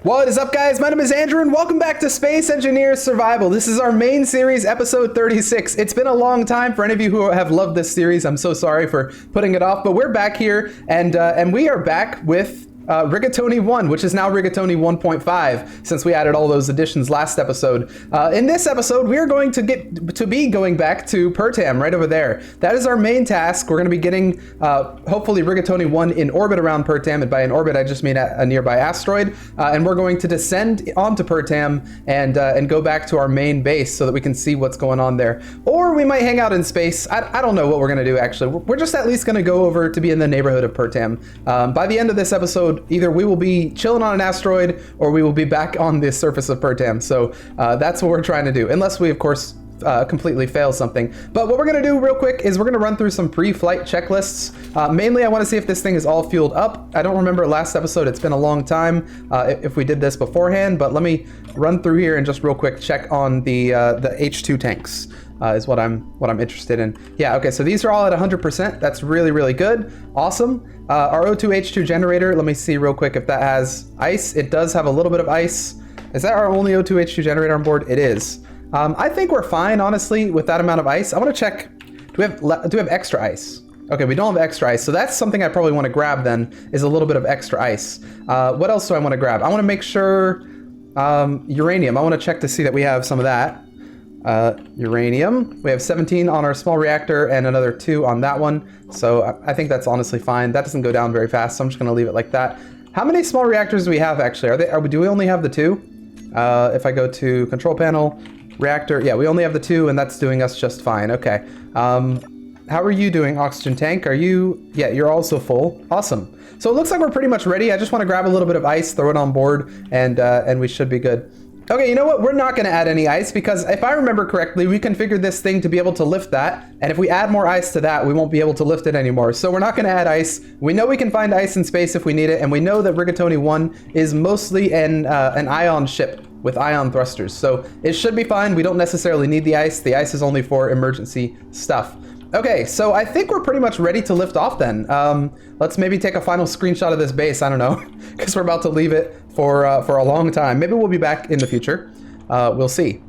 What is up, guys? My name is Andrew and welcome back to Space Engineers Survival. This is our main series, episode 36. It's been a long time for any of you who have loved this series. I'm so sorry for putting it off, but we're back here and we are back with Rigatoni 1, which is now Rigatoni 1.5, since we added all those additions last episode. In this episode, we are going to be going back to Pertam, right over there. That is our main task. We're going to be getting, hopefully, Rigatoni 1 in orbit around Pertam, and by in orbit, I just mean a nearby asteroid. And we're going to descend onto Pertam and go back to our main base so that we can see what's going on there. Or we might hang out in space. I don't know what we're going to do, actually. We're just at least going to go over to be in the neighborhood of Pertam. By the end of this episode, either we will be chilling on an asteroid or we will be back on the surface of Pertam. So that's what we're trying to do, unless we, of course, completely fail something. But what we're going to do real quick is we're going to run through some pre-flight checklists. Mainly, I want to see if this thing is all fueled up. I don't remember last episode. It's been a long time if we did this beforehand, but let me run through here and just real quick check on the H2 tanks. Is what I'm interested in. Yeah, okay, so these are all at 100%. That's really, really good. Awesome. Our O2H2 generator, let me see real quick if that has ice. It does have a little bit of ice. Is that our only O2H2 generator on board? It is. I think we're fine, honestly, with that amount of ice. I want to check, do we have extra ice? Okay, we don't have extra ice, so that's something I probably want to grab then, is a little bit of extra ice. What else do I want to grab? I want to make sure, uranium. I want to check to see that we have some of that. Uranium. We have 17 on our small reactor and another 2 on that one. So I think that's honestly fine. That doesn't go down very fast, so I'm just going to leave it like that. How many small reactors do we have, actually? Do we only have the 2? If I go to control panel, reactor, yeah, we only have the 2, and that's doing us just fine. Okay. How are you doing, oxygen tank? Are you... Yeah, you're also full. Awesome. So it looks like we're pretty much ready. I just want to grab a little bit of ice, throw it on board, and we should be good. Okay, you know what? We're not going to add any ice because if I remember correctly, we configured this thing to be able to lift that. And if we add more ice to that, we won't be able to lift it anymore. So we're not going to add ice. We know we can find ice in space if we need it. And we know that Rigatoni 1 is mostly an ion ship with ion thrusters. So it should be fine. We don't necessarily need the ice. The ice is only for emergency stuff. Okay, so I think we're pretty much ready to lift off then. Let's maybe take a final screenshot of this base. I don't know, because we're about to leave it for a long time. Maybe we'll be back in the future. We'll see.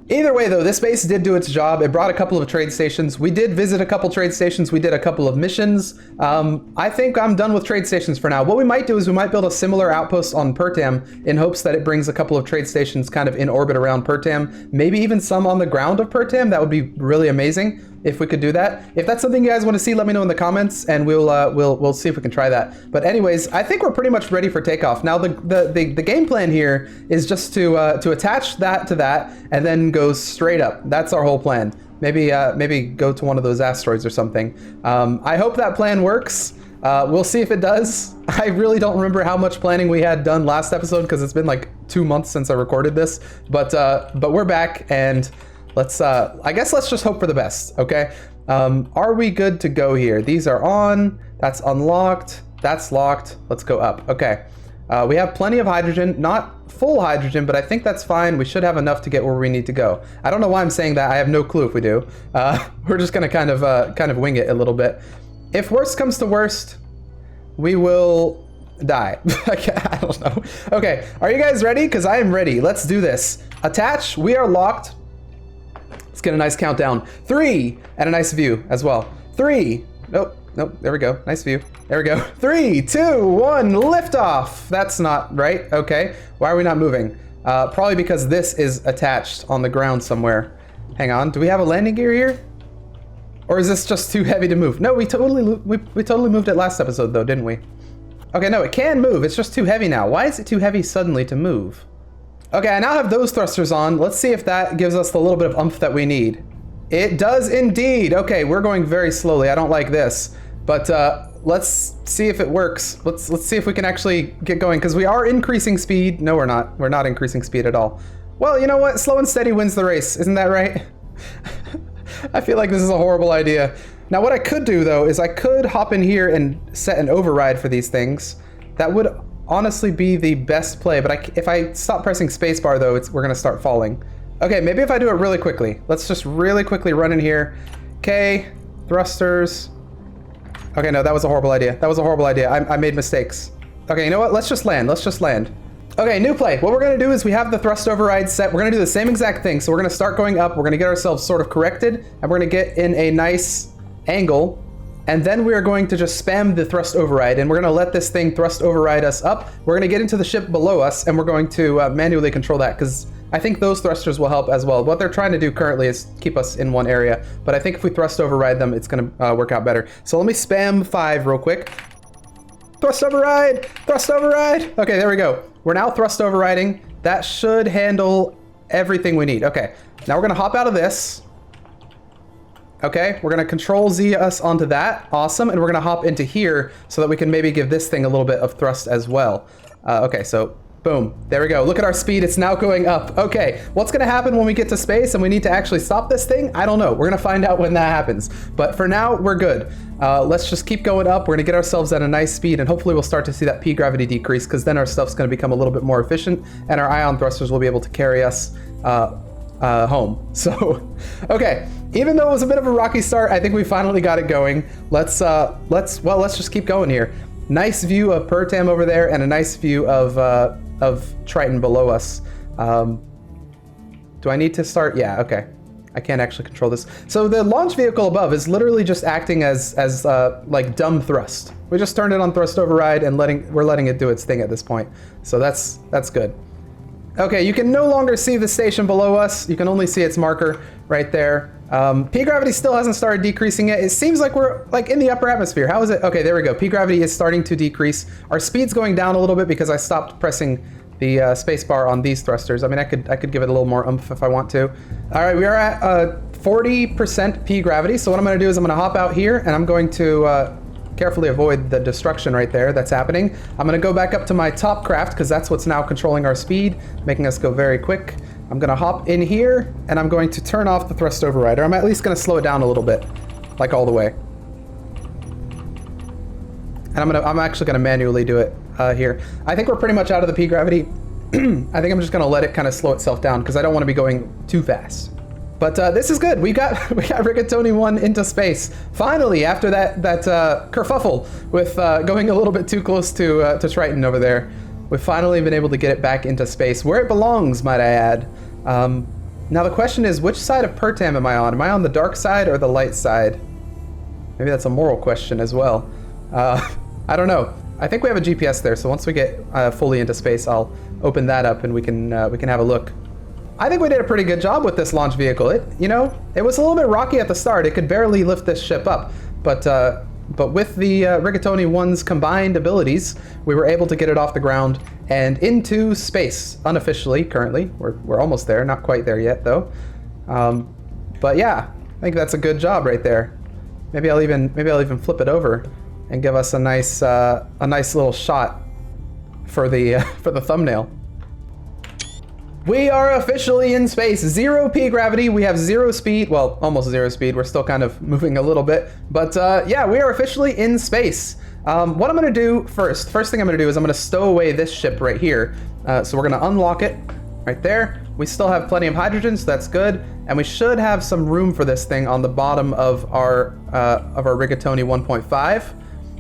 Either way, though, this base did do its job. It brought a couple of trade stations. We did visit a couple trade stations. We did a couple of missions. I think I'm done with trade stations for now. What we might do is we might build a similar outpost on Pertam in hopes that it brings a couple of trade stations kind of in orbit around Pertam. Maybe even some on the ground of Pertam. That would be really amazing if we could do that. If that's something you guys want to see, let me know in the comments, and we'll see if we can try that. But anyways, I think we're pretty much ready for takeoff. Now the game plan here is just to attach that to that and then go straight up. That's our whole plan. Maybe go to one of those asteroids or something. I hope that plan works. We'll see if it does. I really don't remember how much planning we had done last episode because it's been like 2 months since I recorded this. But we're back, and I guess let's just hope for the best, okay? Are we good to go here? These are on, that's unlocked, that's locked. Let's go up. Okay. We have plenty of hydrogen, not full hydrogen, but I think that's fine. We should have enough to get where we need to go. I don't know why I'm saying that. I have no clue if we do. We're just gonna kind of wing it a little bit. If worst comes to worst, we will die. I don't know. Okay, are you guys ready? Because I am ready. Let's do this. Attach, we are locked. Let's get a nice countdown. 3, and a nice view as well. 3, nope, there we go. Nice view. There we go. 3, 2, 1, liftoff. That's not right. Okay, why are we not moving? Probably because this is attached on the ground somewhere. Hang on, do we have a landing gear here? Or is this just too heavy to move? No, we totally moved it last episode though, didn't we? Okay, no, it can move. It's just too heavy now. Why is it too heavy suddenly to move? Okay, I now have those thrusters on. Let's see if that gives us the little bit of oomph that we need. It does indeed. Okay, we're going very slowly. I don't like this, but let's see if it works. Let's see if we can actually get going, because we are increasing speed. No, we're not. We're not increasing speed at all. Well, you know what? Slow and steady wins the race. Isn't that right? I feel like this is a horrible idea. Now, what I could do, though, is I could hop in here and set an override for these things. That would honestly be the best play, but if I stop pressing spacebar, though, we're gonna start falling. Okay, maybe if I do it really quickly. Let's just really quickly run in here. Okay, thrusters. Okay, no, that was a horrible idea. That was a horrible idea. I made mistakes. Okay, you know what? Let's just land. Let's just land. Okay, new play. What we're gonna do is we have the thrust override set. We're gonna do the same exact thing. So we're gonna start going up. We're gonna get ourselves sort of corrected, and we're gonna get in a nice angle. And then we are going to just spam the thrust override, and we're gonna let this thing thrust override us up. We're gonna get into the ship below us, and we're going to manually control that, because I think those thrusters will help as well. What they're trying to do currently is keep us in one area, but I think if we thrust override them, it's gonna work out better. So let me spam 5 real quick. Thrust override! Thrust override! Okay, there we go. We're now thrust overriding. That should handle everything we need. Okay, now we're gonna hop out of this. Okay, we're gonna control Z us onto that. Awesome, and we're gonna hop into here so that we can maybe give this thing a little bit of thrust as well. Okay, so boom, there we go. Look at our speed, it's now going up. Okay, what's gonna happen when we get to space and we need to actually stop this thing? I don't know, we're gonna find out when that happens. But for now, we're good. Let's just keep going up. We're gonna get ourselves at a nice speed, and hopefully we'll start to see that P gravity decrease, because then our stuff's gonna become a little bit more efficient, and our ion thrusters will be able to carry us home. So, okay, even though it was a bit of a rocky start, I think we finally got it going. Let's just keep going here. Nice view of Pertam over there, and a nice view of Triton below us. Do I need to start? Yeah, okay. I can't actually control this. So the launch vehicle above is literally just acting as like dumb thrust. We just turned it on thrust override, and we're letting it do its thing at this point. So that's good. Okay, you can no longer see the station below us. You can only see its marker right there. P gravity still hasn't started decreasing yet. It seems like we're like in the upper atmosphere. How is it? Okay, there we go. P gravity is starting to decrease. Our speed's going down a little bit because I stopped pressing the space bar on these thrusters. I mean, I could give it a little more oomph if I want to. All right, we are at 40% P gravity. So what I'm gonna do is I'm gonna hop out here, and I'm going to carefully avoid the destruction right there that's happening. I'm gonna go back up to my top craft, because that's what's now controlling our speed, making us go very quick. I'm gonna hop in here, and I'm going to turn off the thrust override, or I'm at least gonna slow it down a little bit, like all the way. And I'm actually gonna manually do it here. I think we're pretty much out of the P gravity. I think I'm just gonna let it kind of slow itself down, because I don't want to be going too fast. But this is good. We got Rigatoni 1 into space finally, after that kerfuffle with going a little bit too close to Triton over there. We've finally been able to get it back into space, where it belongs, might I add. Now the question is, which side of Pertam am I on? Am I on the dark side or the light side? Maybe that's a moral question as well. I don't know. I think we have a GPS there, so once we get fully into space, I'll open that up and we can have a look. I think we did a pretty good job with this launch vehicle. It was a little bit rocky at the start. It could barely lift this ship up, but with the Rigatoni 1's combined abilities, we were able to get it off the ground and into space unofficially. Currently, we're almost there. Not quite there yet, though. But yeah, I think that's a good job right there. Maybe I'll even flip it over and give us a nice little shot for the thumbnail. We are officially in space. 0 P gravity. We have 0 speed. Well, almost 0 speed. We're still kind of moving a little bit. But yeah, we are officially in space. What I'm going to do first thing I'm going to do is I'm going to stow away this ship right here. So we're going to unlock it right there. We still have plenty of hydrogen, so that's good. And we should have some room for this thing on the bottom of our Rigatoni 1.5,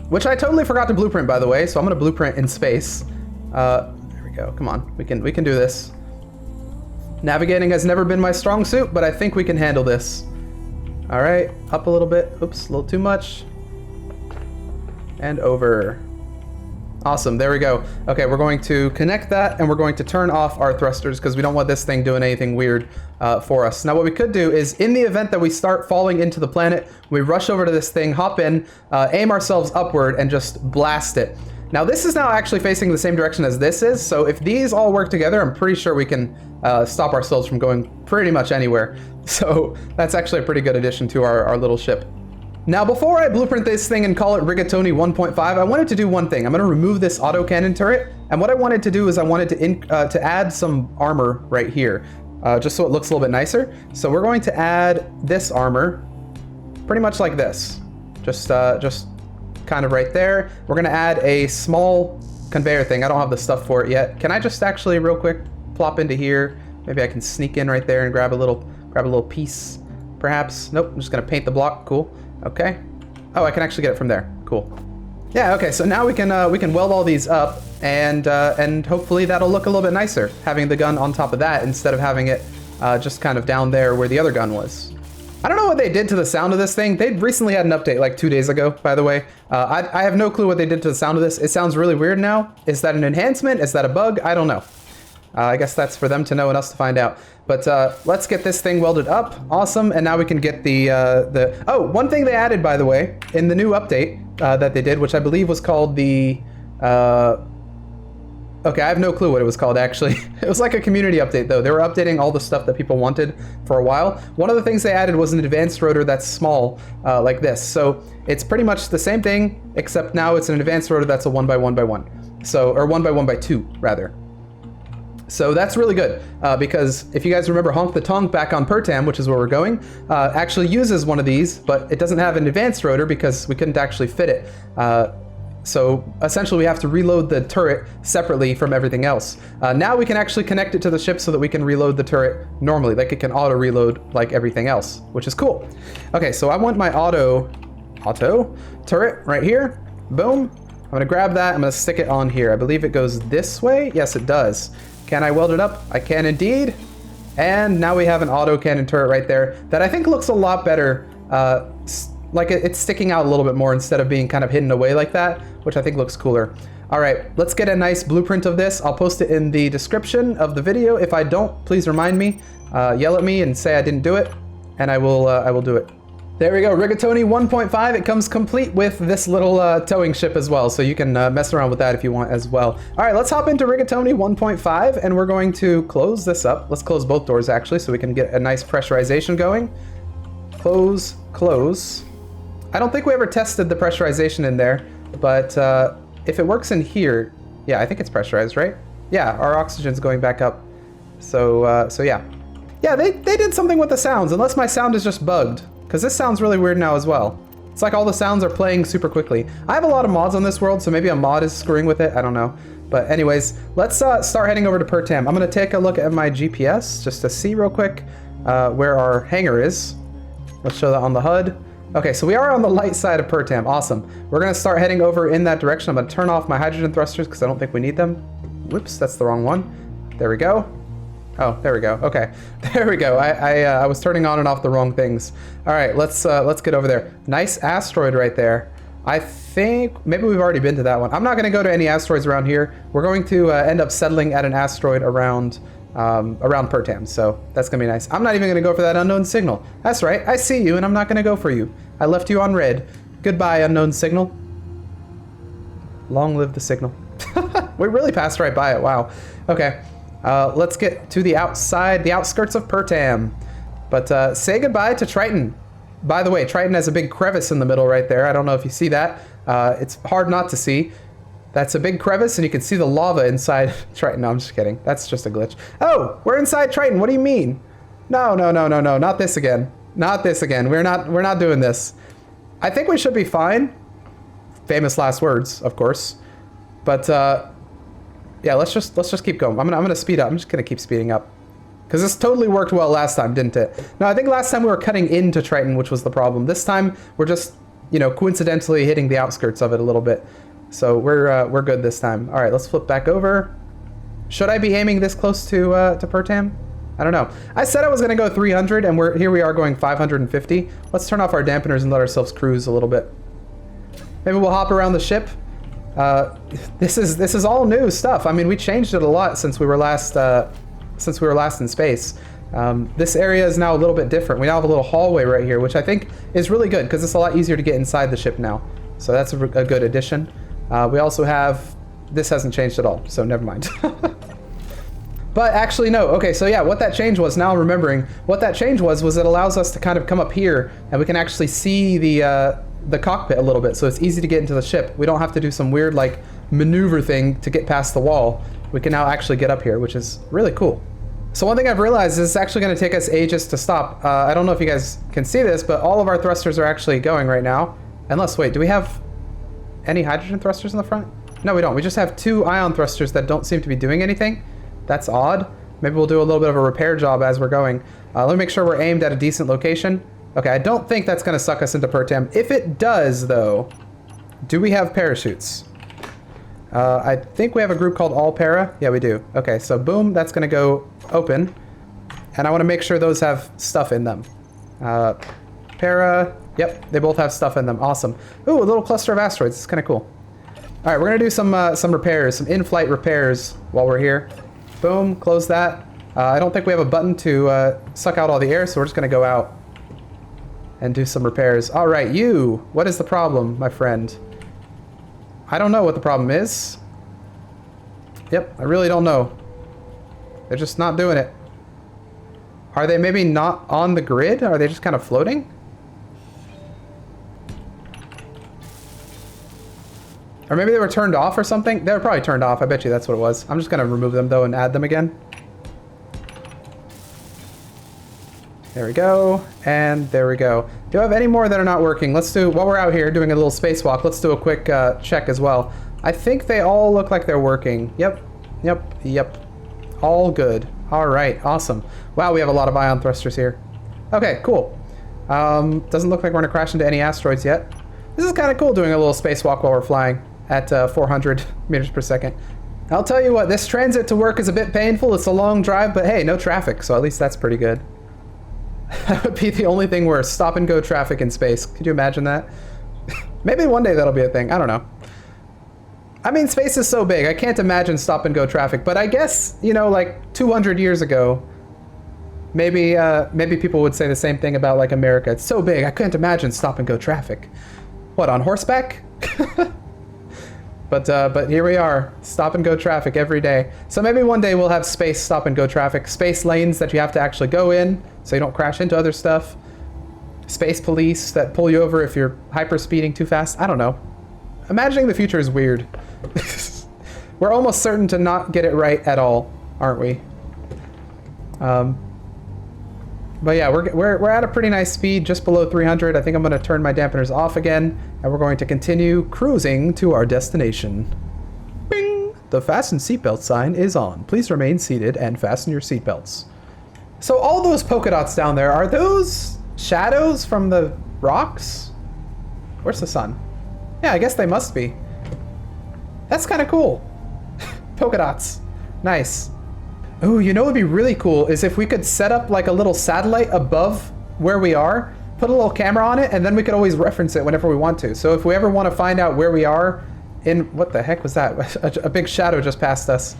which I totally forgot to blueprint, by the way. So I'm going to blueprint in space. There we go. Come on. We can do this. Navigating has never been my strong suit, but I think we can handle this. All right, up a little bit. Oops, a little too much. And over. Awesome, there we go. Okay, we're going to connect that, and we're going to turn off our thrusters, because we don't want this thing doing anything weird for us. Now, what we could do is, in the event that we start falling into the planet, we rush over to this thing, hop in, aim ourselves upward, and just blast it. Now, this is now actually facing the same direction as this is, so if these all work together, I'm pretty sure we can stop ourselves from going pretty much anywhere. So that's actually a pretty good addition to our little ship. Now, before I blueprint this thing and call it Rigatoni 1.5, I wanted to do one thing. I'm going to remove this autocannon turret, and what I wanted to do is I wanted to add some armor right here, just so it looks a little bit nicer. So we're going to add this armor, pretty much like this, just kind of right there. We're going to add a small conveyor thing. I don't have the stuff for it yet. Can I just actually real quick plop into here? Maybe I can sneak in right there and grab a little piece, perhaps. Nope, I'm just going to paint the block. Cool. Okay. Oh, I can actually get it from there. Cool. Yeah, okay, so now we can weld all these up, and hopefully that'll look a little bit nicer, having the gun on top of that instead of having it just kind of down there where the other gun was. I don't know what they did to the sound of this thing. They recently had an update like 2 days ago, by the way. I have no clue what they did to the sound of this. It sounds really weird now. Is that an enhancement? Is that a bug? I don't know. I guess that's for them to know and us to find out. But let's get this thing welded up. Awesome. And now we can get the... Oh, one thing they added, by the way, in the new update that they did, which I believe was called the... Okay, I have no clue what it was called, actually. It was like a community update, though. They were updating all the stuff that people wanted for a while. One of the things they added was an advanced rotor that's small, like this. So it's pretty much the same thing, except now it's an advanced rotor that's a 1x1x1. So, or 1x1x2, rather. So that's really good, because if you guys remember Honk the Tonk back on Pertam, which is where we're going, actually uses one of these, but it doesn't have an advanced rotor because we couldn't actually fit it. So essentially we have to reload the turret separately from everything else. Now we can actually connect it to the ship so that we can reload the turret normally, like it can auto reload like everything else, which is cool. Okay, so I want my auto turret right here. Boom. I'm gonna grab that, I'm gonna stick it on here. I believe it goes this way. Yes, it does. Can I weld it up? I can indeed. And now we have an auto cannon turret right there that I think looks a lot better. Like it's sticking out a little bit more instead of being kind of hidden away like that, which I think looks cooler. All right, let's get a nice blueprint of this. I'll post it in the description of the video. If I don't, please remind me, yell at me and say I didn't do it, and I will do it. There we go, Rigatoni 1.5. It comes complete with this little towing ship as well, so you can mess around with that if you want as well. All right, let's hop into Rigatoni 1.5, and we're going to close this up. Let's close both doors actually, so we can get a nice pressurization going. Close, close. I don't think we ever tested the pressurization in there, but if it works in here, yeah, I think it's pressurized, right? Yeah, our oxygen's going back up. So yeah. Yeah, they did something with the sounds, unless my sound is just bugged, because this sounds really weird now as well. It's like all the sounds are playing super quickly. I have a lot of mods on this world, so maybe a mod is screwing with it, I don't know. But anyways, let's start heading over to Pertam. I'm gonna take a look at my GPS, just to see real quick where our hangar is. Let's show that on the HUD. Okay, so we are on the light side of Pertam. Awesome. We're going to start heading over in that direction. I'm going to turn off my hydrogen thrusters because I don't think we need them. Whoops, that's the wrong one. There we go. Oh, there we go. Okay, there we go. I was turning on and off the wrong things. All right, let's get over there. Nice asteroid right there. I think maybe we've already been to that one. I'm not going to go to any asteroids around here. We're going to end up settling at an asteroid around Pertam, so that's gonna be nice. I'm not even gonna go for that unknown signal. That's right, I see you and I'm not gonna go for you. I left you on red. Goodbye, unknown signal. Long live the signal. We really passed right by it, wow. Okay, let's get to the outside, the outskirts of Pertam. But say goodbye to Triton. By the way, Triton has a big crevice in the middle right there. I don't know if you see that. It's hard not to see. That's a big crevice, and you can see the lava inside Triton. No, I'm just kidding. That's just a glitch. Oh, we're inside Triton. What do you mean? No, no, no, no, no. Not this again. Not this again. We're not doing this. I think we should be fine. Famous last words, of course. But yeah, let's just keep going. I'm gonna speed up. I'm just gonna keep speeding up. Because this totally worked well last time, didn't it? No, I think last time we were cutting into Triton, which was the problem. This time we're just, you know, coincidentally hitting the outskirts of it a little bit. So we're good this time. All right, let's flip back over. Should I be aiming this close to Pertam? I don't know. I said I was gonna go 300, and here we are going 550. Let's turn off our dampeners and let ourselves cruise a little bit. Maybe we'll hop around the ship. This is all new stuff. I mean, we changed it a lot since we were last in space. This area is now a little bit different. We now have a little hallway right here, which I think is really good because it's a lot easier to get inside the ship now. So that's a good addition. We also have, this hasn't changed at all, so never mind. But actually, no. Okay, so yeah, what that change was, now I'm remembering, what that change was it allows us to kind of come up here and we can actually see the cockpit a little bit, so it's easy to get into the ship. We don't have to do some weird like maneuver thing to get past the wall. We can now actually get up here, which is really cool. So one thing I've realized is it's actually going to take us ages to stop. I don't know if you guys can see this, but all of our thrusters are actually going right now. Unless, wait, do we have any hydrogen thrusters in the front? No, we don't. We just have 2 ion thrusters that don't seem to be doing anything. That's odd. Maybe we'll do a little bit of a repair job as we're going. Let me make sure we're aimed at a decent location. Okay, I don't think that's going to suck us into Pertam. If it does, though, Do we have parachutes? I think we have a group called All Para. Yeah, we do. Okay, so boom, that's gonna go open. And I wanna make sure those have stuff in them. Para, yep, they both have stuff in them. Awesome. Ooh, a little cluster of asteroids. It's kinda cool. All right, we're gonna do some repairs, some in-flight repairs while we're here. Boom, close that. I don't think we have a button to suck out all the air, so we're just gonna go out and do some repairs. All right, you, what is the problem, my friend? I don't know what the problem is. Yep, I really don't know. They're just not doing it. Are they maybe not on the grid? Are they just kind of floating? Or maybe they were turned off or something? They were probably turned off. I bet you that's what it was. I'm just going to remove them, though, and add them again. There we go. And there we go. Do I have any more that are not working? Let's do, while we're out here doing a little spacewalk, let's do a quick check as well. I think they all look like they're working. Yep. Yep. Yep. All good. All right. Awesome. Wow, we have a lot of ion thrusters here. Okay, cool. Doesn't look like we're going to crash into any asteroids yet. This is kind of cool doing a little spacewalk while we're flying at 400 meters per second. I'll tell you what, this transit to work is a bit painful. It's a long drive, but hey, no traffic, so at least that's pretty good. That would be the only thing worse. Stop and go traffic in space. Could you imagine that? Maybe one day that'll be a thing. I don't know. I mean, space is so big. I can't imagine stop and go traffic, but I guess, you know, like 200 years ago, maybe people would say the same thing about like America. It's so big. I couldn't imagine stop and go traffic. What, on horseback? But here we are, stop and go traffic every day. So maybe one day we'll have space stop and go traffic, space lanes that you have to actually go in so you don't crash into other stuff. Space police that pull you over if you're hyper speeding too fast. I don't know. Imagining the future is weird. We're almost certain to not get it right at all, aren't we? But yeah, we're at a pretty nice speed, just below 300. I think I'm going to turn my dampeners off again, and we're going to continue cruising to our destination. Bing! The fasten seatbelt sign is on. Please remain seated and fasten your seatbelts. So all those polka dots down there, are those shadows from the rocks? Where's the sun? Yeah, I guess they must be. That's kind of cool. Polka dots. Nice. Oh, you know what would be really cool is if we could set up like a little satellite above where we are, put a little camera on it, and then we could always reference it whenever we want to. So if we ever want to find out where we are in, what the heck was that? A big shadow just passed us.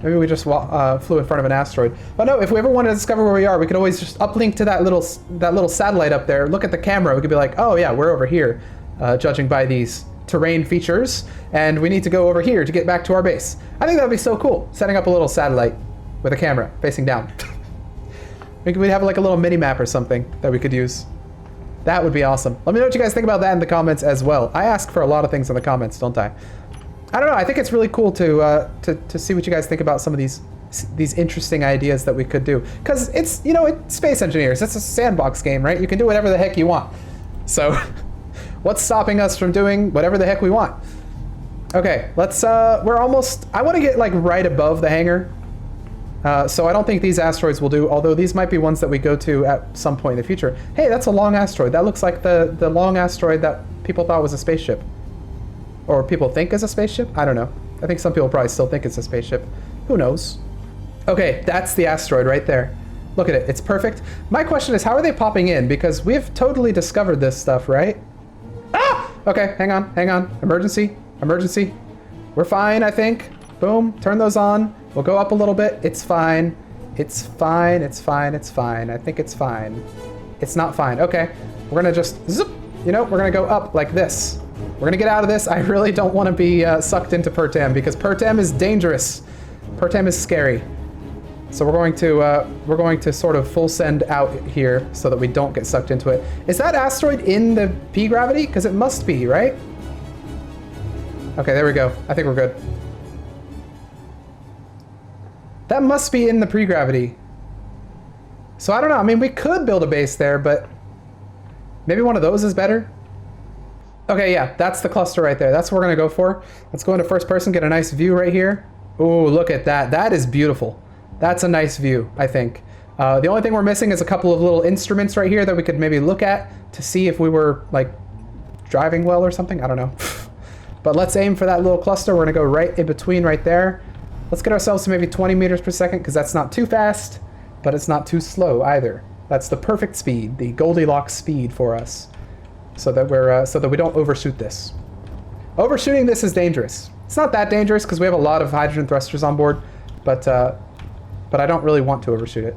Maybe we just flew in front of an asteroid. But no, if we ever want to discover where we are, we could always just uplink to that little satellite up there, look at the camera, we could be like, oh yeah, we're over here, judging by these terrain features, and we need to go over here to get back to our base. I think that would be so cool, setting up a little satellite with a camera facing down. We'd have like a little mini map or something that we could use. That would be awesome. Let me know what you guys think about that in the comments as well. I ask for a lot of things in the comments, don't I? I don't know, I think it's really cool to see what you guys think about some of these interesting ideas that we could do. Because it's, you know, it's Space Engineers, it's a sandbox game, right? You can do whatever the heck you want. So what's stopping us from doing whatever the heck we want? Okay, let's, we're almost, I want to get like right above the hangar. So I don't think these asteroids will do, although these might be ones that we go to at some point in the future. Hey, that's a long asteroid. That looks like the long asteroid that people thought was a spaceship. Or people think is a spaceship? I don't know. I think some people probably still think it's a spaceship. Who knows? Okay, that's the asteroid right there. Look at it, it's perfect. My question is, how are they popping in? Because we've totally discovered this stuff, right? Ah! Okay, hang on. Emergency. We're fine, I think. Boom, turn those on. We'll go up a little bit. It's fine. It's fine. I think it's fine. It's not fine. Okay, we're gonna just zip. You know, we're gonna go up like this. We're gonna get out of this. I really don't want to be sucked into Pertam because Pertam is dangerous. Pertam is scary. So we're going to sort of full send out here so that we don't get sucked into it. Is that asteroid in the P gravity? Because it must be, right? Okay, there we go. I think we're good. That must be in the pre-gravity. So I don't know. I mean, we could build a base there, but maybe one of those is better. Okay, yeah, that's the cluster right there. That's what we're gonna go for. Let's go into first person, get a nice view right here. Oh, look at that. That is beautiful. That's a nice view, I think. The only thing we're missing is a couple of little instruments right here that we could maybe look at to see if we were like driving well or something. I don't know. But let's aim for that little cluster. We're gonna go right in between right there. Let's get ourselves to maybe 20 meters per second, because that's not too fast, but it's not too slow either. That's the perfect speed, the Goldilocks speed for us, so that we don't overshoot this. Overshooting this is dangerous. It's not that dangerous because we have a lot of hydrogen thrusters on board, but I don't really want to overshoot it.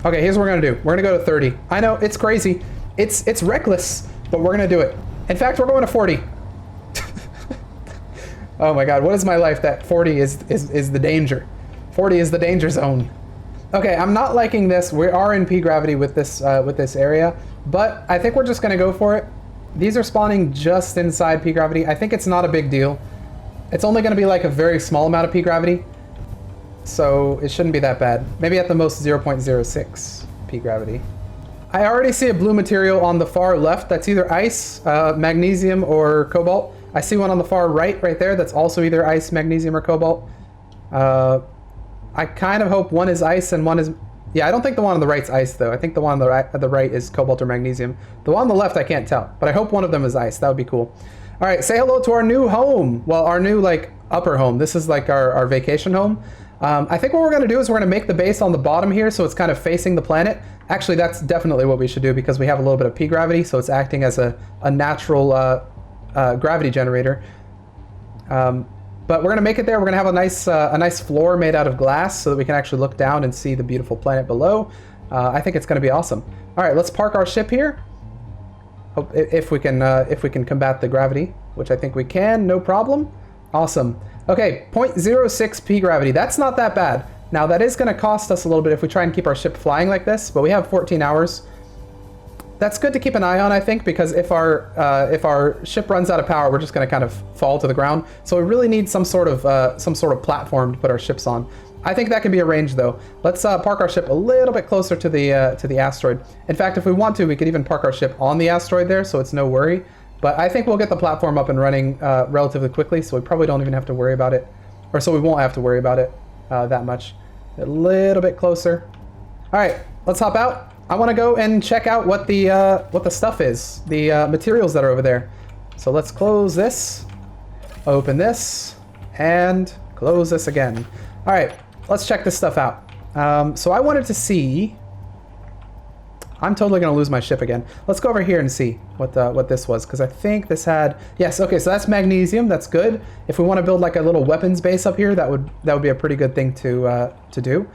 Okay, here's what we're gonna do. We're gonna go to 30. I know, it's crazy. It's reckless, but we're gonna do it. In fact, we're going to 40. Oh my God, what is my life that 40 is the danger? 40 is the danger zone. Okay, I'm not liking this. We are in P gravity with this area, but I think we're just gonna go for it. These are spawning just inside P gravity. I think it's not a big deal. It's only gonna be like a very small amount of P gravity, so it shouldn't be that bad. Maybe at the most 0.06 P gravity. I already see a blue material on the far left. That's either ice, magnesium, or cobalt. I see one on the far right there. That's also either ice, magnesium, or cobalt. I kind of hope one is ice and one is... Yeah, I don't think the one on the right's ice, though. I think the one on the right is cobalt or magnesium. The one on the left, I can't tell. But I hope one of them is ice. That would be cool. All right, say hello to our new home. Well, our new, like, upper home. This is, like, our vacation home. I think what we're going to do is we're going to make the base on the bottom here so it's kind of facing the planet. Actually, that's definitely what we should do because we have a little bit of P gravity, so it's acting as a natural gravity generator. But we're gonna make it there. We're gonna have a nice floor made out of glass so that we can actually look down and see the beautiful planet below. I think it's gonna be awesome. All right, let's park our ship here. Hope if we can combat the gravity, which I think we can, no problem. Awesome. Okay, 0.06 P gravity. That's not that bad. Now that is gonna cost us a little bit if we try and keep our ship flying like this, but we have 14 hours. That's good to keep an eye on, I think, because if our ship runs out of power, we're just going to kind of fall to the ground. So we really need some sort of platform to put our ships on. I think that can be arranged, though. Let's park our ship a little bit closer to the asteroid. In fact, if we want to, we could even park our ship on the asteroid there, so it's no worry. But I think we'll get the platform up and running relatively quickly, so we probably don't even have to worry about it, or so we won't have to worry about it that much. A little bit closer. All right, let's hop out. I want to go and check out what the stuff is, the materials that are over there. So let's close this, open this, and close this again. All right, let's check this stuff out. So I wanted to see. I'm totally gonna lose my ship again. Let's go over here and see what this was, because I think this had. Yes, okay, so that's magnesium. That's good. If we want to build like a little weapons base up here, that would be a pretty good thing to do.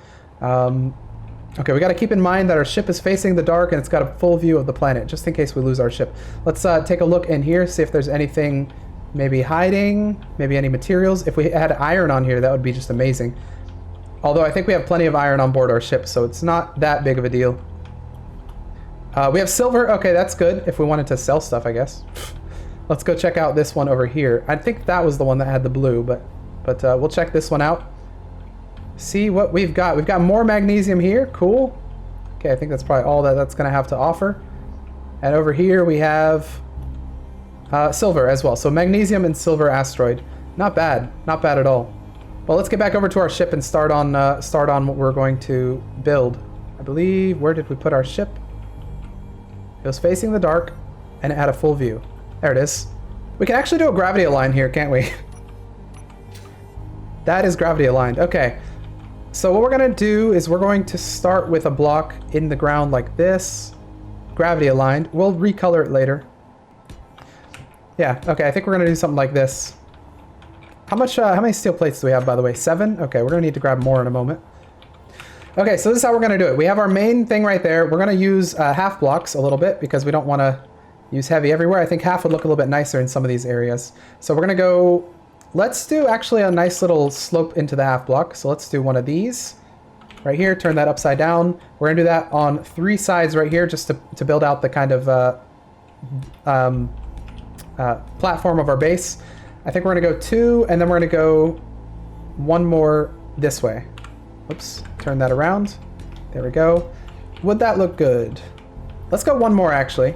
Okay, we got to keep in mind that our ship is facing the dark and it's got a full view of the planet, just in case we lose our ship. Let's take a look in here, see if there's anything maybe hiding, maybe any materials. If we had iron on here, that would be just amazing. Although I think we have plenty of iron on board our ship, so it's not that big of a deal. We have silver. Okay, that's good if we wanted to sell stuff, I guess. Let's go check out this one over here. I think that was the one that had the blue, but we'll check this one out. See what we've got. We've got more magnesium here. Cool. Okay, I think that's probably all that's going to have to offer. And over here we have silver as well. So magnesium and silver asteroid. Not bad. Not bad at all. Well, let's get back over to our ship and start on what we're going to build. I believe, where did we put our ship? It was facing the dark and it had a full view. There it is. We can actually do a gravity align here, can't we? That is gravity aligned. Okay. So what we're going to do is we're going to start with a block in the ground like this. Gravity aligned. We'll recolor it later. Yeah, okay, I think we're going to do something like this. How many steel plates do we have, by the way? 7? Okay, we're going to need to grab more in a moment. Okay, so this is how we're going to do it. We have our main thing right there. We're going to use half blocks a little bit because we don't want to use heavy everywhere. I think half would look a little bit nicer in some of these areas. So we're going to go... Let's do actually a nice little slope into the half block. So let's do one of these right here, turn that upside down. We're gonna do that on 3 sides right here just to build out the kind of platform of our base. I think we're gonna go 2 and then we're gonna go 1 more this way. Oops, turn that around. There we go. Would that look good? Let's go 1 more actually.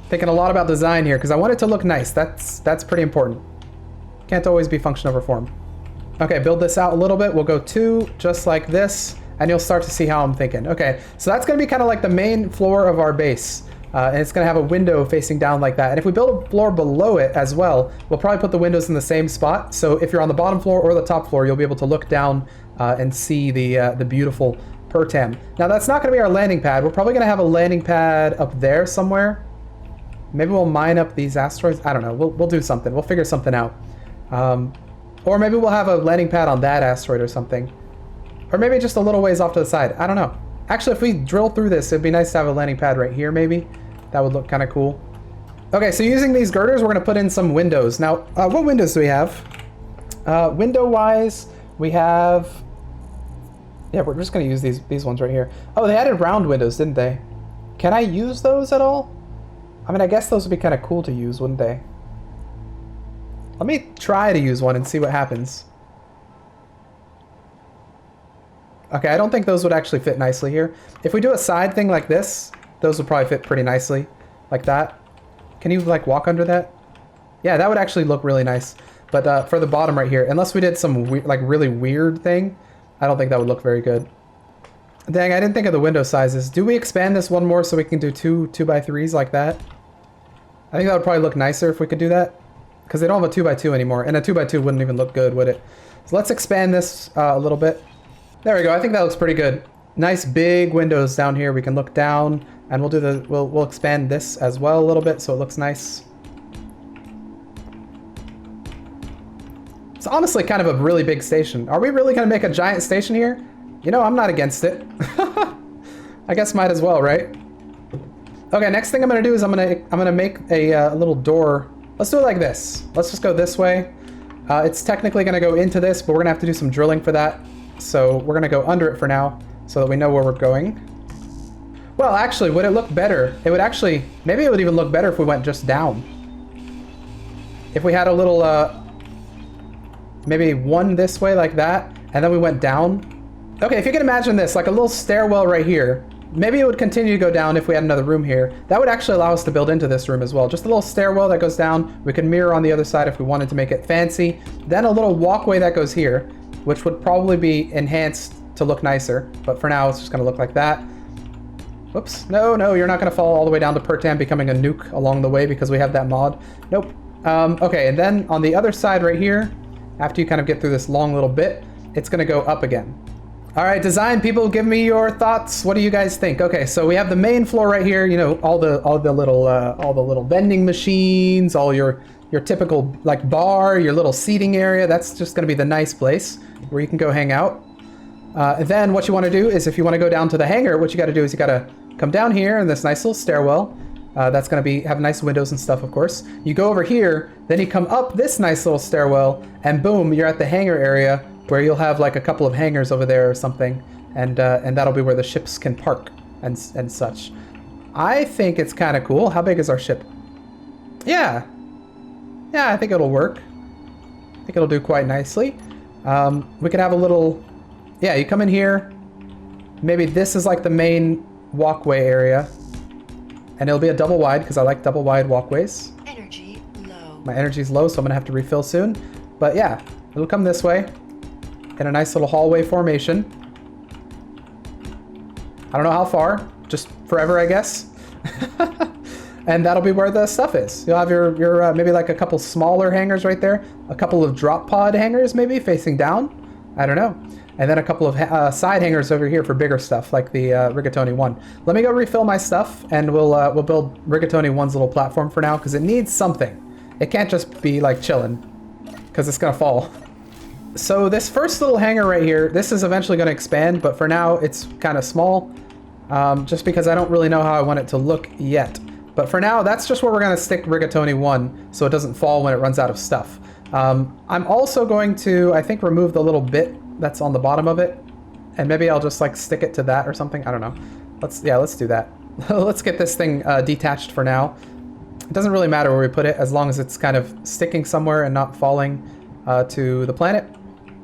Thinking a lot about design here because I want it to look nice. That's pretty important. Can't always be function over form. Okay, build this out a little bit. We'll go 2 just like this, and you'll start to see how I'm thinking. Okay, so that's gonna be kind of like the main floor of our base. And it's going to have a window facing down like that. And if we build a floor below it as well, we'll probably put the windows in the same spot. So if you're on the bottom floor or the top floor, you'll be able to look down and see the beautiful Pertam. Now that's not going to be our landing pad. We're probably going to have a landing pad up there somewhere. Maybe we'll mine up these asteroids. I don't know. We'll do something. We'll figure something out. Or maybe we'll have a landing pad on that asteroid or something. Or maybe just a little ways off to the side. I don't know. Actually, if we drill through this, it'd be nice to have a landing pad right here, maybe. That would look kind of cool. Okay, so using these girders, we're going to put in some windows. Now, what windows do we have? Window-wise, we have... Yeah, we're just going to use these ones right here. Oh, they added round windows, didn't they? Can I use those at all? I mean, I guess those would be kind of cool to use, wouldn't they? Let me try to use one and see what happens. Okay, I don't think those would actually fit nicely here. If we do a side thing like this, those would probably fit pretty nicely. Like that. Can you, like, walk under that? Yeah, that would actually look really nice. But for the bottom right here, unless we did some, like, really weird thing, I don't think that would look very good. Dang, I didn't think of the window sizes. Do we expand this one more so we can do two 2x3s like that? I think that would probably look nicer if we could do that. Because they don't have a 2x2 anymore. And a 2x2 wouldn't even look good, would it? So let's expand this a little bit. There we go. I think that looks pretty good. Nice big windows down here. We can look down. And we'll do the we'll expand this as well a little bit so it looks nice. It's honestly kind of a really big station. Are we really going to make a giant station here? You know, I'm not against it. I guess might as well, right? Okay, next thing I'm going to do is I'm gonna make a little door. Let's do it like this. Let's just go this way. It's technically going to go into this, but we're going to have to do some drilling for that. So we're going to go under it for now so that we know where we're going. Well, actually, would it look better? It would actually, maybe it would even look better if we went just down. If we had a little, maybe one this way like that, and then we went down. Okay, if you can imagine this, like a little stairwell right here. Maybe it would continue to go down if we had another room here. That would actually allow us to build into this room as well. Just a little stairwell that goes down. We can mirror on the other side if we wanted to make it fancy. Then a little walkway that goes here, which would probably be enhanced to look nicer. But for now, it's just going to look like that. Whoops. No, you're not going to fall all the way down to Pertam becoming a nuke along the way because we have that mod. Nope. Okay, and then on the other side right here, after you kind of get through this long little bit, it's going to go up again. All right, design people, give me your thoughts. What do you guys think? Okay, so we have the main floor right here. You know, all the little vending machines, all your typical like bar, your little seating area. That's just going to be the nice place where you can go hang out. And then what you want to do is if you want to go down to the hangar, what you got to do is you got to come down here in this nice little stairwell. That's going to have nice windows and stuff, of course. You go over here, then you come up this nice little stairwell, and boom, you're at the hangar area where you'll have like a couple of hangars over there or something, and that'll be where the ships can park and such. I think it's kind of cool. How big is our ship? Yeah, I think it'll work. I think it'll do quite nicely. We could have a little, yeah, you come in here. Maybe this is like the main walkway area, and it'll be a double wide because I like double wide walkways. Energy low. My energy's low, so I'm gonna have to refill soon. But yeah, it'll come this way in a nice little hallway formation. I don't know how far, just forever, I guess. And that'll be where the stuff is. You'll have your maybe like a couple smaller hangars right there, a couple of drop pod hangars maybe facing down. I don't know. And then a couple of side hangars over here for bigger stuff, like the Rigatoni 1. Let me go refill my stuff, and we'll build Rigatoni 1's little platform for now, because it needs something. It can't just be like chilling, because it's gonna fall. So this first little hangar right here, this is eventually going to expand, but for now it's kind of small, just because I don't really know how I want it to look yet. But for now, that's just where we're going to stick Rigatoni 1, so it doesn't fall when it runs out of stuff. I'm also going to, I think, remove the little bit that's on the bottom of it, and maybe I'll just like stick it to that or something. I don't know. Let's do that. Let's get this thing detached for now. It doesn't really matter where we put it, as long as it's kind of sticking somewhere and not falling to the planet.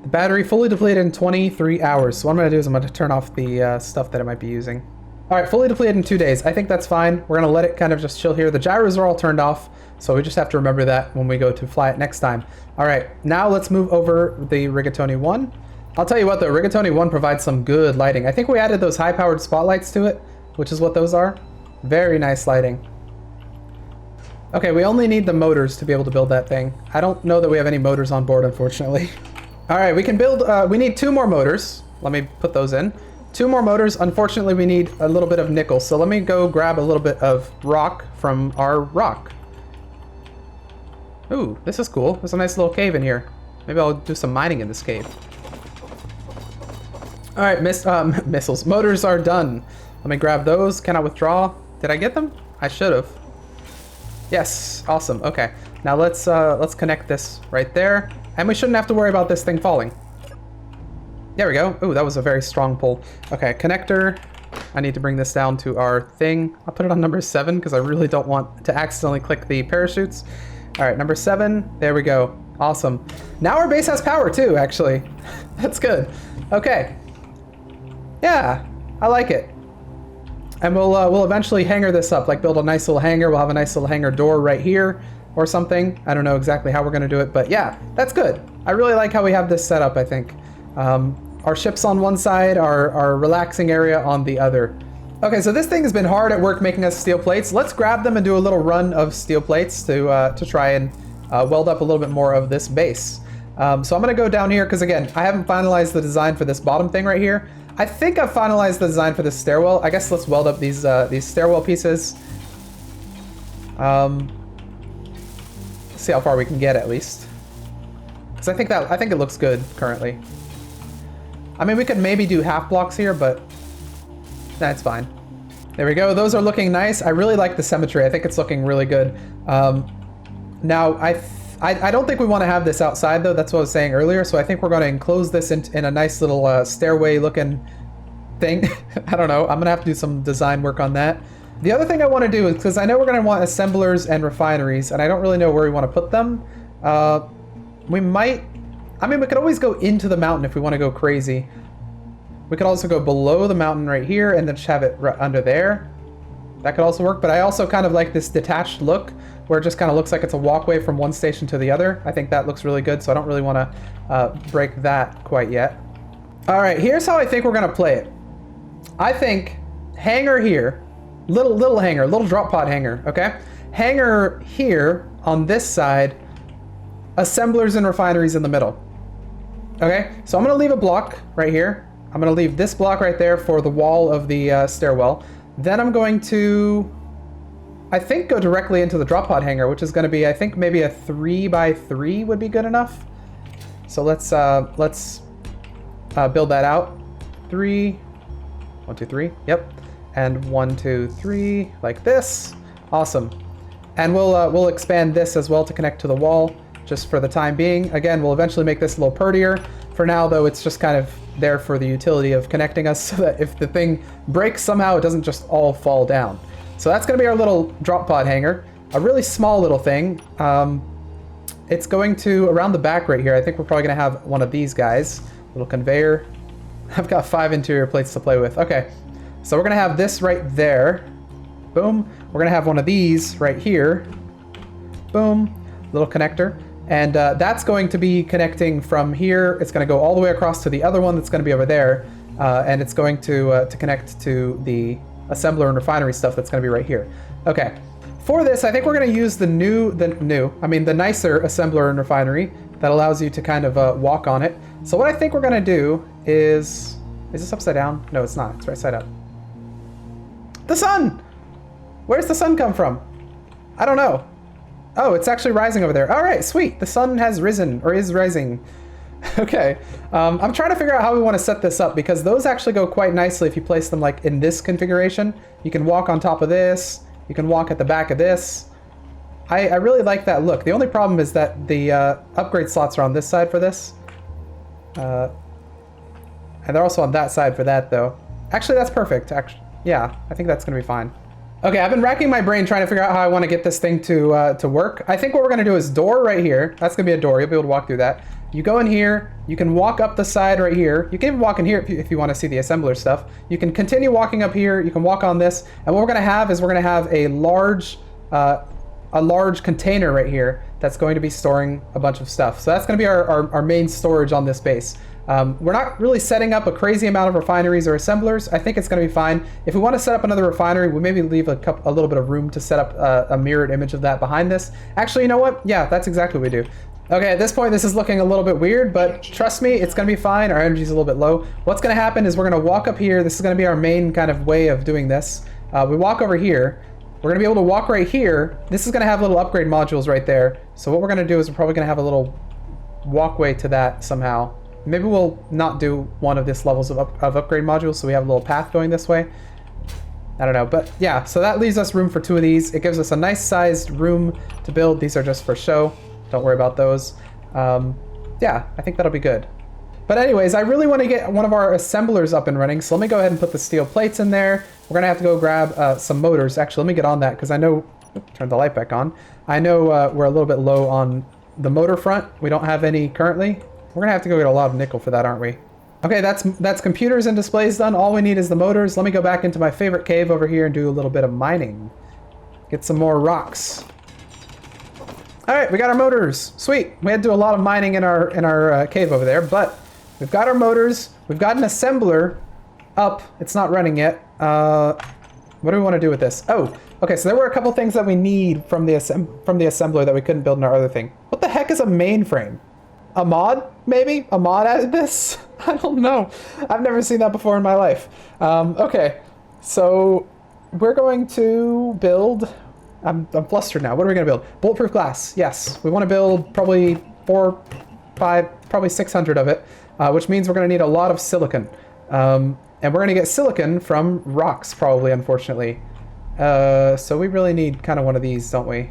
The battery fully depleted in 23 hours. So what I'm going to do is I'm going to turn off the stuff that I might be using. All right, fully depleted in 2 days. I think that's fine. We're going to let it kind of just chill here. The gyros are all turned off, so we just have to remember that when we go to fly it next time. All right, now let's move over the Rigatoni 1. I'll tell you what, though, Rigatoni 1 provides some good lighting. I think we added those high-powered spotlights to it, which is what those are. Very nice lighting. Okay, we only need the motors to be able to build that thing. I don't know that we have any motors on board, unfortunately. All right, we can build, we need 2 more motors. Let me put those in. 2 more motors. Unfortunately, we need a little bit of nickel. So let me go grab a little bit of rock from our rock. Ooh, this is cool. There's a nice little cave in here. Maybe I'll do some mining in this cave. All right, missiles. Motors are done. Let me grab those. Can I withdraw? Did I get them? I should have. Yes, awesome. Okay, now let's connect this right there, and we shouldn't have to worry about this thing falling. There we go. Ooh, that was a very strong pull. Okay, connector. I need to bring this down to our thing. I'll put it on number 7 because I really don't want to accidentally click the parachutes. All right, number 7. There we go. Awesome. Now our base has power too, actually. That's good. Okay. Yeah, I like it. And we'll eventually hangar this up, like build a nice little hangar. We'll have a nice little hangar door right here or something. I don't know exactly how we're gonna do it, but yeah, that's good. I really like how we have this set up, I think. Our ship's on one side, our relaxing area on the other. Okay, so this thing has been hard at work making us steel plates. Let's grab them and do a little run of steel plates to try and weld up a little bit more of this base. So I'm gonna go down here because again, I haven't finalized the design for this bottom thing right here. I think I've finalized the design for this stairwell. I guess let's weld up these stairwell pieces. See how far we can get at least. Because I think it looks good currently. I mean, we could maybe do half blocks here, but that's fine. There we go. Those are looking nice. I really like the symmetry. I think it's looking really good. Now, I don't think we want to have this outside, though. That's what I was saying earlier. So I think we're going to enclose this in a nice little stairway-looking thing. I don't know. I'm going to have to do some design work on that. The other thing I want to do is, because I know we're going to want assemblers and refineries, and I don't really know where we want to put them. We might... I mean, we could always go into the mountain if we want to go crazy. We could also go below the mountain right here and then just have it right under there. That could also work, but I also kind of like this detached look where it just kind of looks like it's a walkway from one station to the other. I think that looks really good, so I don't really want to break that quite yet. All right, here's how I think we're going to play it. I think hangar here, little hangar, little drop pod hangar, okay? Hangar here on this side, assemblers and refineries in the middle. Okay, so I'm going to leave a block right here. I'm going to leave this block right there for the wall of the stairwell. Then I'm going to, I think, go directly into the drop pod hangar, which is going to be, I think, maybe a 3x3 would be good enough. So let's build that out. 3, 1, 2, 3. Yep, and 1, 2, 3, like this. Awesome. And we'll expand this as well to connect to the wall, just for the time being. Again, we'll eventually make this a little prettier. For now, though, it's just kind of there for the utility of connecting us so that if the thing breaks somehow, it doesn't just all fall down. So that's going to be our little drop pod hangar. A really small little thing. It's going to, around the back right here, I think we're probably going to have one of these guys. Little conveyor. I've got 5 interior plates to play with. Okay, so we're going to have this right there. Boom. We're going to have one of these right here. Boom. Little connector. And that's going to be connecting from here. It's going to go all the way across to the other one that's going to be over there. And it's going to connect to the assembler and refinery stuff that's going to be right here. Okay. For this, I think we're going to use the nicer assembler and refinery that allows you to kind of walk on it. So what I think we're going to do is this upside down? No, it's not. It's right side up. The sun! Where's the sun come from? I don't know. Oh, it's actually rising over there. All right, sweet. The sun has risen, or is rising. Okay. I'm trying to figure out how we want to set this up, because those actually go quite nicely if you place them like in this configuration. You can walk on top of this. You can walk at the back of this. I really like that look. The only problem is that the upgrade slots are on this side for this. And they're also on that side for that, though. Actually, that's perfect. Actually, yeah, I think that's going to be fine. Okay, I've been racking my brain trying to figure out how I want to get this thing to work. I think what we're going to do is door right here. That's going to be a door. You'll be able to walk through that. You go in here. You can walk up the side right here. You can even walk in here if you want to see the assembler stuff. You can continue walking up here. You can walk on this. And what we're going to have is we're going to have a large container right here that's going to be storing a bunch of stuff. So that's going to be our main storage on this base. We're not really setting up a crazy amount of refineries or assemblers. I think it's going to be fine. If we want to set up another refinery, we maybe leave a little bit of room to set up a mirrored image of that behind this. Actually, you know what? Yeah, that's exactly what we do. Okay, at this point, this is looking a little bit weird, but trust me, it's going to be fine. Our energy's a little bit low. What's going to happen is we're going to walk up here. This is going to be our main kind of way of doing this. We walk over here. We're going to be able to walk right here. This is going to have little upgrade modules right there. So what we're going to do is we're probably going to have a little walkway to that somehow. Maybe we'll not do one of this levels of upgrade modules, so we have a little path going this way. I don't know, but yeah, so that leaves us room for 2 of these. It gives us a nice sized room to build. These are just for show. Don't worry about those. Yeah, I think that'll be good. But anyways, I really want to get one of our assemblers up and running, so let me go ahead and put the steel plates in there. We're gonna have to go grab some motors. Actually, let me get on that, because I know, turn the light back on. I know we're a little bit low on the motor front. We don't have any currently. We're gonna have to go get a lot of nickel for that, aren't we? Okay, that's computers and displays done. All we need is the motors. Let me go back into my favorite cave over here and do a little bit of mining. Get some more rocks. All right, we got our motors. Sweet. We had to do a lot of mining in our cave over there, but we've got our motors. We've got an assembler up. It's not running yet. What do we want to do with this? Oh, okay. So there were a couple things that we need from the assembler that we couldn't build in our other thing. What the heck is a mainframe? A mod, maybe? A mod added this? I don't know. I've never seen that before in my life. Okay, so we're going to build. I'm flustered now. What are we going to build? Bulletproof glass. Yes, we want to build probably 4, 5, probably 600 of it, which means we're going to need a lot of silicon. And we're going to get silicon from rocks, probably, unfortunately. So we really need kind of one of these, don't we?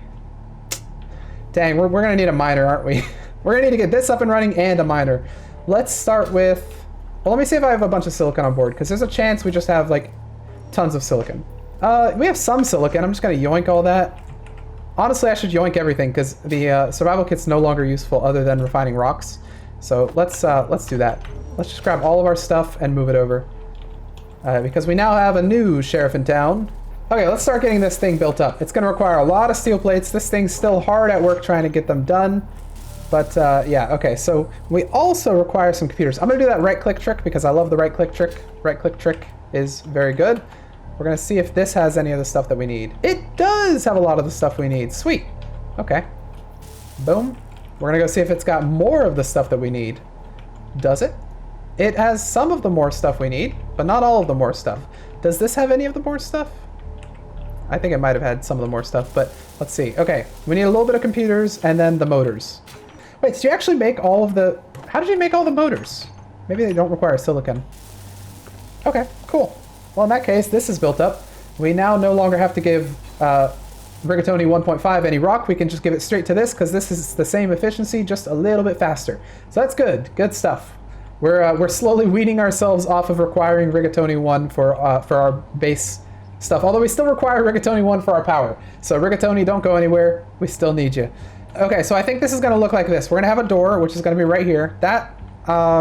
Dang, we're going to need a miner, aren't we? We're going to need to get this up and running and a miner. Let's start with... Well, let me see if I have a bunch of silicon on board, because there's a chance we just have, like, tons of silicon. We have some silicon. I'm just going to yoink all that. Honestly, I should yoink everything, because the survival kit's no longer useful other than refining rocks. So let's do that. Let's just grab all of our stuff and move it over. Because we now have a new sheriff in town. Okay, let's start getting this thing built up. It's going to require a lot of steel plates. This thing's still hard at work trying to get them done. But yeah, okay, so we also require some computers. I'm going to do that right-click trick because I love the right-click trick. Right-click trick is very good. We're going to see if this has any of the stuff that we need. It does have a lot of the stuff we need. Sweet. Okay. Boom. We're going to go see if it's got more of the stuff that we need. Does it? It has some of the more stuff we need, but not all of the more stuff. Does this have any of the more stuff? I think it might have had some of the more stuff, but let's see. Okay, we need a little bit of computers and then the motors. Wait, did you actually make all of the... How did you make all the motors? Maybe they don't require silicon. Okay, cool. Well, in that case, this is built up. We now no longer have to give Rigatoni 1.5 any rock. We can just give it straight to this because this is the same efficiency, just a little bit faster. So that's good. Good stuff. We're slowly weaning ourselves off of requiring Rigatoni 1 for our base stuff. Although we still require Rigatoni 1 for our power. So Rigatoni, don't go anywhere. We still need you. Okay, so I think this is going to look like this. We're going to have a door, which is going to be right here. That,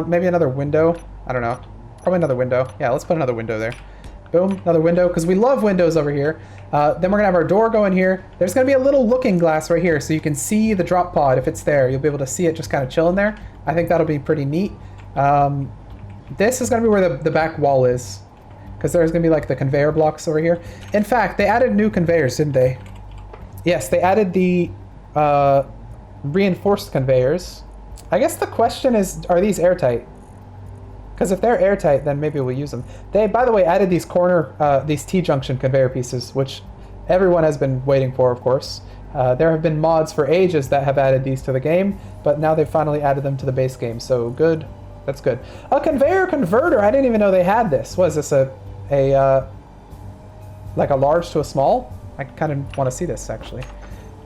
maybe another window. I don't know. Probably another window. Yeah, let's put another window there. Boom, another window, because we love windows over here. Then we're going to have our door going here. There's going to be a little looking glass right here, so you can see the drop pod if it's there. You'll be able to see it just kind of chilling there. I think that'll be pretty neat. This is going to be where the back wall is, because there's going to be like the conveyor blocks over here. In fact, they added new conveyors, didn't they? Yes, they added the reinforced conveyors. I guess the question is, are these airtight? Because if they're airtight, then maybe we'll use them. They, by the way, added these these T-junction conveyor pieces, which everyone has been waiting for, of course. There have been mods for ages that have added these to the game, but now they've finally added them to the base game, so good. That's good. A conveyor converter! I didn't even know they had this. What is this, like a large to a small? I kind of want to see this, actually.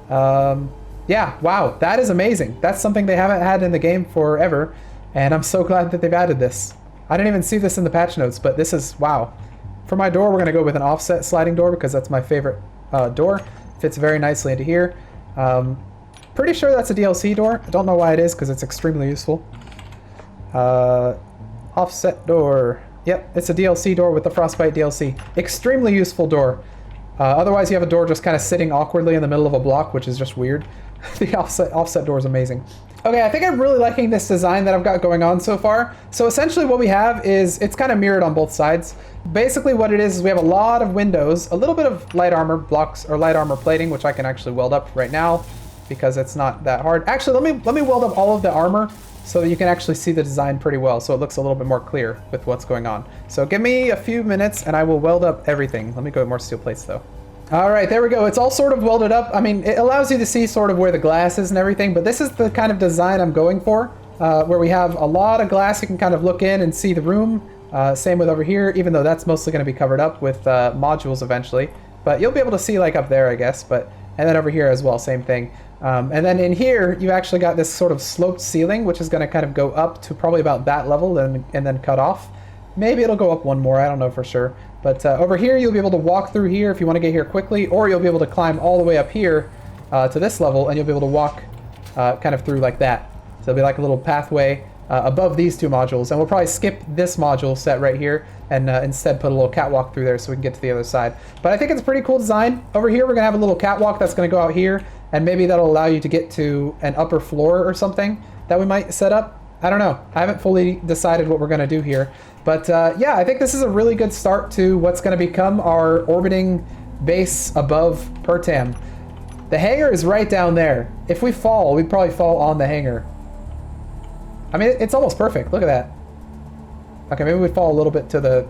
Yeah, wow, that is amazing. That's something they haven't had in the game forever, and I'm so glad that they've added this. I didn't even see this in the patch notes, but this is, wow. For my door, we're going to go with an offset sliding door because that's my favorite door. Fits very nicely into here. Pretty sure that's a DLC door. I don't know why it is because it's extremely useful. Offset door. Yep, it's a DLC door with the Frostbite DLC. Extremely useful door. Otherwise, you have a door just kind of sitting awkwardly in the middle of a block, which is just weird. The offset door is amazing. Okay, I think I'm really liking this design that I've got going on so far. So essentially what we have is, it's kind of mirrored on both sides. Basically what it is we have a lot of windows, a little bit of light armor blocks or light armor plating, which I can actually weld up right now because it's not that hard. Actually, let me weld up all of the armor so that you can actually see the design pretty well, so it looks a little bit more clear with what's going on. So give me a few minutes and I will weld up everything. Let me go with more steel plates though. All right, there we go. It's all sort of welded up. I mean, it allows you to see sort of where the glass is and everything, but this is the kind of design I'm going for, where we have a lot of glass. You can kind of look in and see the room. Same with over here, even though that's mostly going to be covered up with modules eventually. But you'll be able to see like up there, I guess. And then over here as well, same thing. And then in here, you actually got this sort of sloped ceiling, which is going to kind of go up to probably about that level and then cut off. Maybe it'll go up one more, I don't know for sure. But over here, you'll be able to walk through here if you want to get here quickly, or you'll be able to climb all the way up here to this level, and you'll be able to walk kind of through like that. So it'll be like a little pathway above these two modules, and we'll probably skip this module set right here and instead put a little catwalk through there so we can get to the other side. But I think it's a pretty cool design. Over here, we're going to have a little catwalk that's going to go out here, and maybe that'll allow you to get to an upper floor or something that we might set up. I don't know. I haven't fully decided what we're going to do here. But yeah, I think this is a really good start to what's going to become our orbiting base above Pertam. The hangar is right down there. If we fall, we'd probably fall on the hangar. I mean, it's almost perfect. Look at that. Okay, maybe we'd fall a little bit to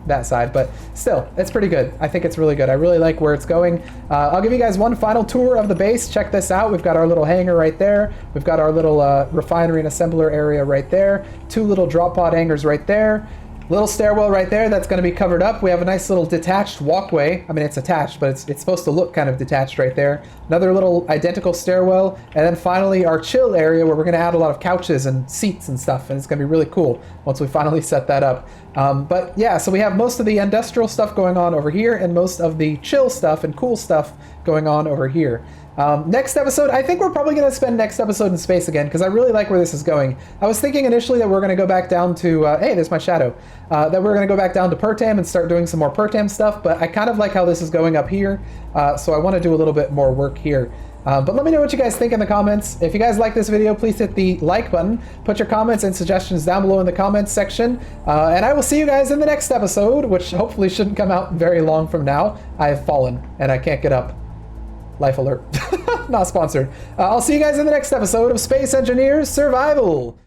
that side, but still, it's pretty good. I think it's really good. I really like where it's going. I'll give you guys one final tour of the base. Check this out. We've got our little hangar right there. We've got our little refinery and assembler area right there. Two little drop pod hangars right there. Little stairwell right there that's going to be covered up. We have a nice little detached walkway. I mean, it's attached, but it's supposed to look kind of detached right there. Another little identical stairwell. And then finally our chill area where we're going to add a lot of couches and seats and stuff. And it's going to be really cool once we finally set that up. But yeah, so we have most of the industrial stuff going on over here and most of the chill stuff and cool stuff going on over here. Next episode, I think we're probably going to spend next episode in space again because I really like where this is going. I was thinking initially that we're going to go back down to, hey, there's my shadow, that we're going to go back down to Pertam and start doing some more Pertam stuff, but I kind of like how this is going up here, so I want to do a little bit more work here. But let me know what you guys think in the comments. If you guys like this video, please hit the like button. Put your comments and suggestions down below in the comments section. And I will see you guys in the next episode, which hopefully shouldn't come out very long from now. I have fallen and I can't get up. Life alert. Not sponsored. I'll see you guys in the next episode of Space Engineers Survival.